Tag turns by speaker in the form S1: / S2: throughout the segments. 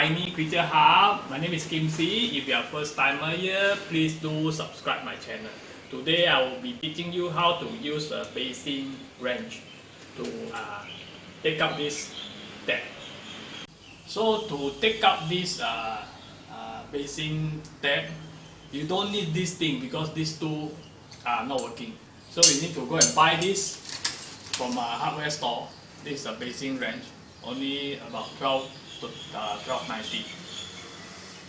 S1: Tiny Creature Hub. My name is Kim C. If you are first timer here, please do subscribe my channel. Today I will be teaching you how to use a basin wrench to take out this tab. So to take out this basin tab, you don't need this thing because these two are not working. So you need to go and buy this from a hardware store. This is a basin wrench, only about 12.90.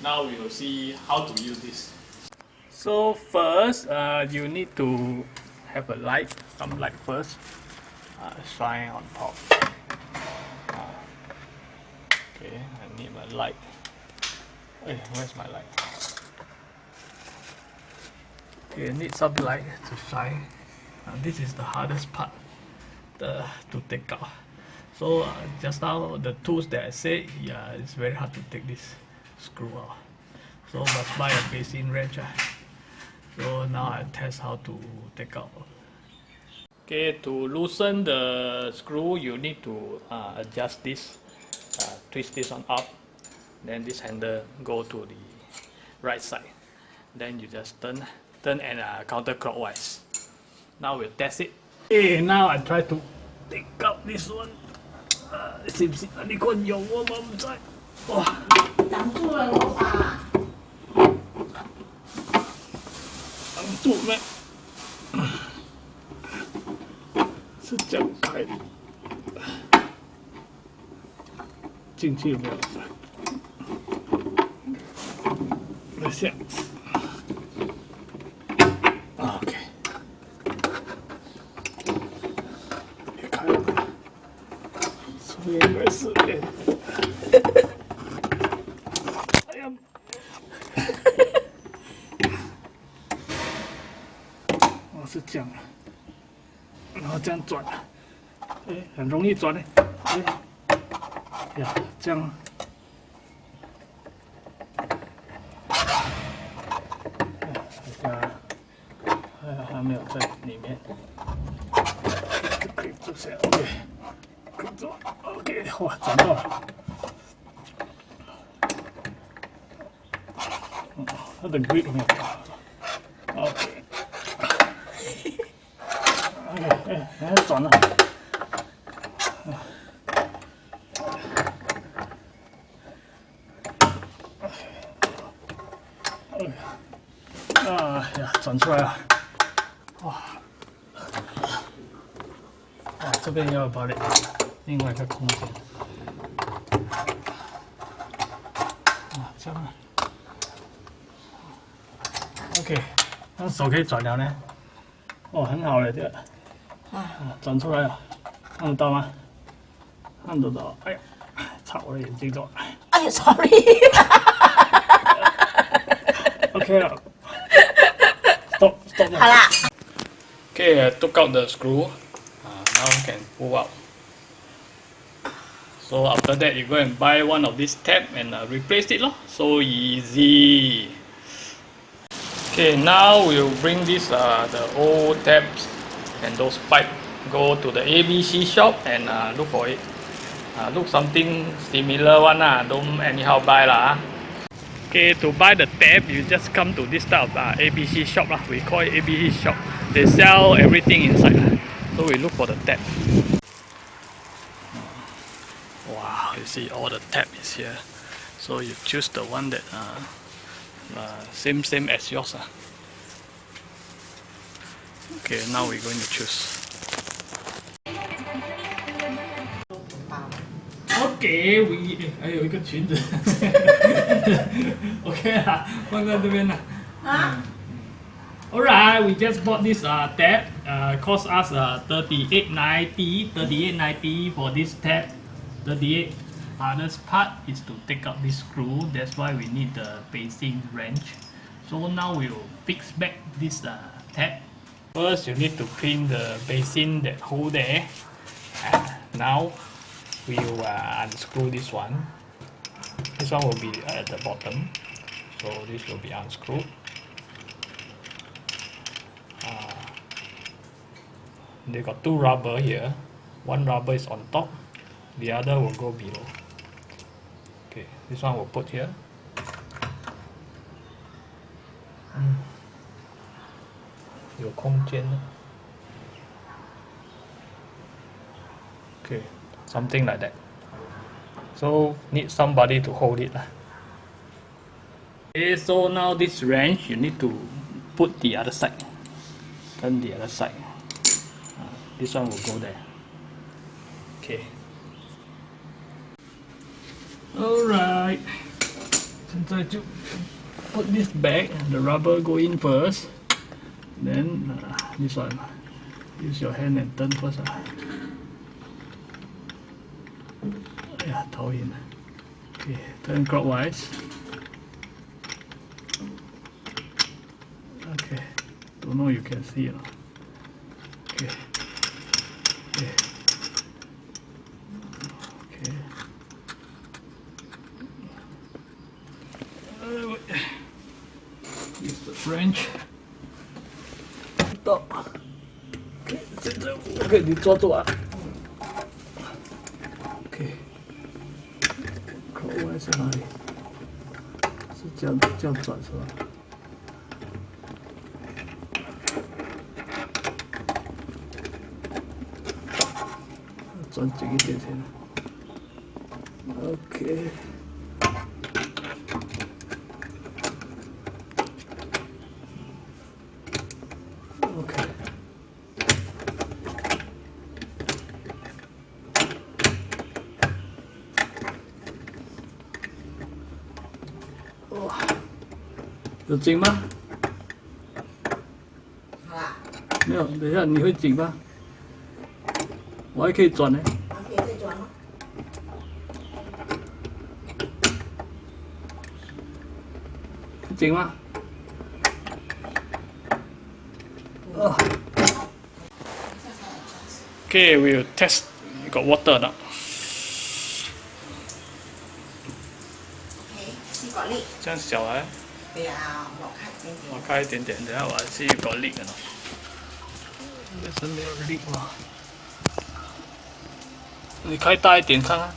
S1: Now we will see how to use this. So first, you need to have a light, some light first, shine on top. Okay, I need my light. Hey, where's my light? Okay, I need some light to shine. This is the hardest part to take out. So just now the tools that I said, yeah, it's very hard to take this screw out. So must buy a basin wrench. So now I test how to take out. Okay, to loosen the screw, you need to adjust this, twist this one up. Then this handle go to the right side. Then you just turn and counterclockwise. Now we'll test it. Okay, now I try to take out this one. 是唔是啊？呢個油啊嘛唔使，哇！
S2: 挡住了我把。
S1: 挡住咩？是这样开的，进去没有？那下 ，OK， 也开了。 应该是哎呀，我是这样，然后这样转，哎，很容易转的，哎呀，这样，还没有在里面，可以做下 ，OK。 OK， 哇，转到了。它的 grip 没有到。OK， OK， 哎，转了。啊呀，转出来了。哇，哇，这边要把另外一个空间。这样。OK， 那手可以转了呢。哦，很好了，这个。转出来了，看得到吗？看得到。哎呀，擦我的眼睛了。
S2: 哎呀 ，sorry。OK
S1: 了。Stop。
S2: 好啦。
S1: Okay, I took out the screw. Now can pull out. So after that, you go and buy one of this tab and replace it. So easy. Okay, now we'll bring this the old tabs and those pipes. Go to the ABC shop and look for it. Look something similar one don't anyhow buy lah. Okay, to buy the tab, you just come to this type of ABC shop lah. We call it ABC shop. They sell everything inside. So we look for the tab. Wow, you see all the tab is here. So you choose the one that same as yours. Okay, now we're going to choose. Okay, we 还有一个裙子。OK 啦，放在这边啦。啊。Alright, we just bought this tab. Cost us $38.90 for this tab. 38. Hardest part is to take out this screw. That's why we need the basin wrench. So now we'll fix back this tab. First, you need to clean the basin that hole there. Now we'll unscrew this one. This one will be at the bottom. So this will be unscrewed. They got two rubber here. One rubber is on top, the other will go below. Okay, this one we'll put here. Your 空间. Okay, something like that. So need somebody to hold it. Okay, so now this wrench you need to put the other side. Turn the other side. This one will go there. Okay. Alright. 现在就 put this back, the rubber go in first. Then this one, use your hand and turn first. Yeah, 头晕. Okay, turn clockwise. Okay, don't know you can see it. Okay. Okay. Okay. Use the French. Stop. Okay, 现在我给你抓住啊。Okay. 口外是哪里？是这样转是吧？转紧一点先。OK。OK。哇，有紧吗？
S2: 好啦，
S1: 没有，等一下你会紧吗？我还可以转呢。
S2: 可以再转吗？
S1: 紧吗？Okay, we'll test. Got water or not?
S2: OK，吸管力。
S1: 这样小啊？
S2: 对啊，我开一点点。
S1: 我开一点点，等下我see you got leak or not. 这是没有 leak 吗？你开大一点看啊。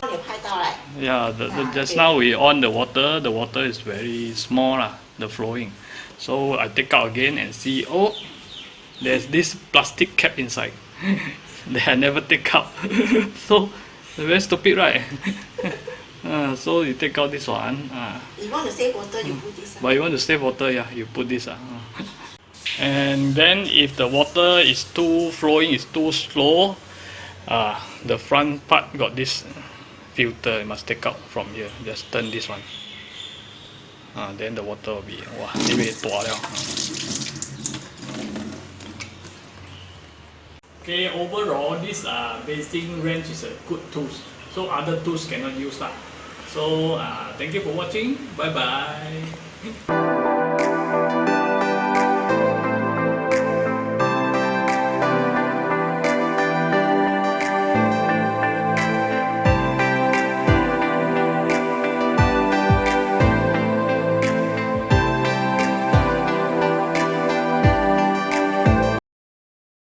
S2: 有拍到嘞。
S1: Yeah, just now we on the water. The water is very small lah, the flowing. So I take out again and see. Oh, there's this plastic cap inside that I never take out. So very stupid, right? So you take out this one.
S2: You want to save water, you put this.
S1: But you want to save water, yeah, you put this. And then if the water is too flowing, is too slow, the front part got this filter. You must take out from here. Just turn this one. Then the water will be wow, 因为大了。Okay, overall, this Basin Wrench is a good tool. So other tools cannot use that. So thank you for watching. Bye bye.